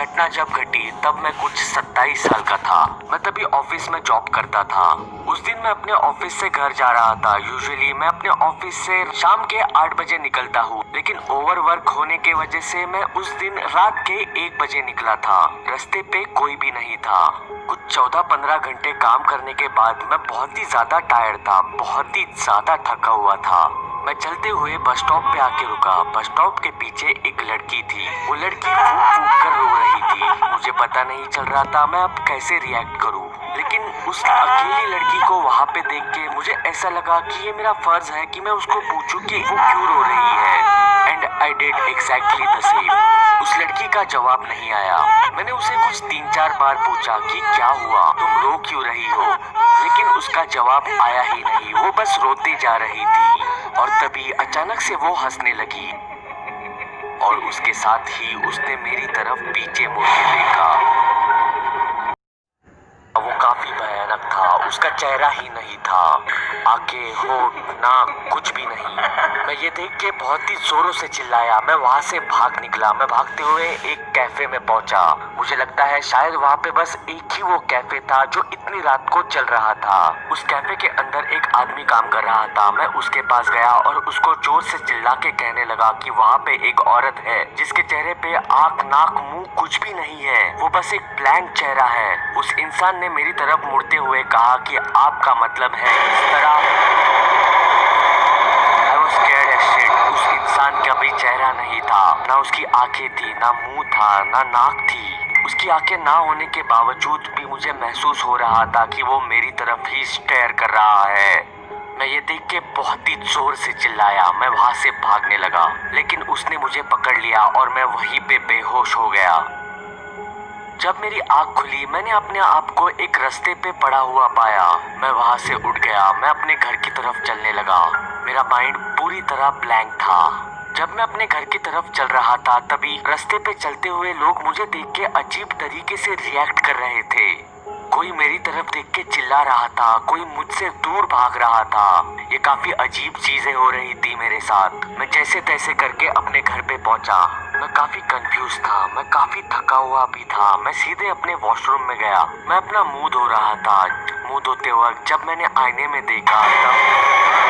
घटना जब घटी तब मैं कुछ 27 साल का था। मैं तभी ऑफिस में जॉब करता था। उस दिन मैं अपने ऑफिस से घर जा रहा था। यूजुअली मैं अपने ऑफिस से शाम के 8 बजे निकलता हूँ, लेकिन ओवरवर्क होने के वजह से मैं उस दिन रात के 1 बजे निकला था। रास्ते पे कोई भी नहीं था। कुछ 14-15 घंटे काम करने के बाद मैं बहुत ही ज्यादा टायर्ड था, बहुत ही ज्यादा थका हुआ था। मैं चलते हुए बस स्टॉप पे आके रुका। बस स्टॉप के पीछे एक लड़की थी। वो लड़की फूंक फूंक कर रो रही थी। मुझे पता नहीं चल रहा था मैं अब कैसे रिएक्ट करूं, लेकिन उस अकेली लड़की को वहाँ पे देख के मुझे ऐसा लगा कि ये मेरा फर्ज है कि मैं उसको पूछूं कि वो क्यों रो रही है। And I did exactly the same. उस लड़की का जवाब नहीं आया। मैंने उसे कुछ 3-4 बार पूछा कि क्या हुआ, तुम रो क्यों रही हो, लेकिन उसका जवाब आया ही नहीं। वो बस रोती जा रही थी। और तभी अचानक से वो हंसने लगी और उसके साथ ही उसने मेरी तरफ पीछे मुड़ के देखा। वो काफी भयानक था। उसका चेहरा ही नहीं था, आंखें, होठ, नाक, कुछ भी नहीं। मैं ये देख के बहुत ही जोरों से चिल्लाया। मैं वहाँ से भाग निकला। मैं भागते हुए एक कैफे में पहुंचा। मुझे लगता है शायद वहाँ पे बस एक ही वो कैफे था जो इतनी रात को चल रहा था। उस कैफे के अंदर एक आदमी काम कर रहा था। मैं उसके पास गया और उसको जोर से चिल्ला के कहने लगा कि वहाँ पे एक औरत है जिसके चेहरे पे आँख, नाक, मुंह कुछ भी नहीं है। वो बस एक ब्लैंक चेहरा है। उस इंसान ने मेरी तरफ मुड़ते हुए कहा कि आपका मतलब है इस तरह। I was scared as shit। उस इंसान का भी चेहरा नहीं था, ना उसकी आंखें थी, ना मुंह था, ना नाक थी। उसकी आंखें ना होने के बावजूद भी मुझे महसूस हो रहा था कि वो मेरी तरफ ही स्टेयर कर रहा है। मैं ये देख के बहुत ही जोर से चिल्लाया। मैं वहाँ से भागने लगा, लेकिन उसने मुझे पकड़ लिया और मैं वहीं पे बेहोश हो गया। जब मेरी आँख खुली मैंने अपने आप को एक रास्ते पे पड़ा हुआ पाया। मैं वहाँ से उठ गया। मैं अपने घर की तरफ चलने लगा। मेरा माइंड पूरी तरह ब्लैंक था। जब मैं अपने घर की तरफ चल रहा था तभी रास्ते पे चलते हुए लोग मुझे देख के अजीब तरीके से रिएक्ट कर रहे थे। कोई मेरी तरफ देख के चिल्ला रहा था, कोई मुझसे दूर भाग रहा था। ये काफी अजीब चीजें हो रही थी मेरे साथ। मैं जैसे तैसे करके अपने घर पे पहुंचा। मैं काफी कंफ्यूज था, मैं काफी थका हुआ भी था। मैं सीधे अपने वॉशरूम में गया। मैं अपना मुंह धो रहा था। मुंह धोते वक्त जब मैंने आईने में देखा तब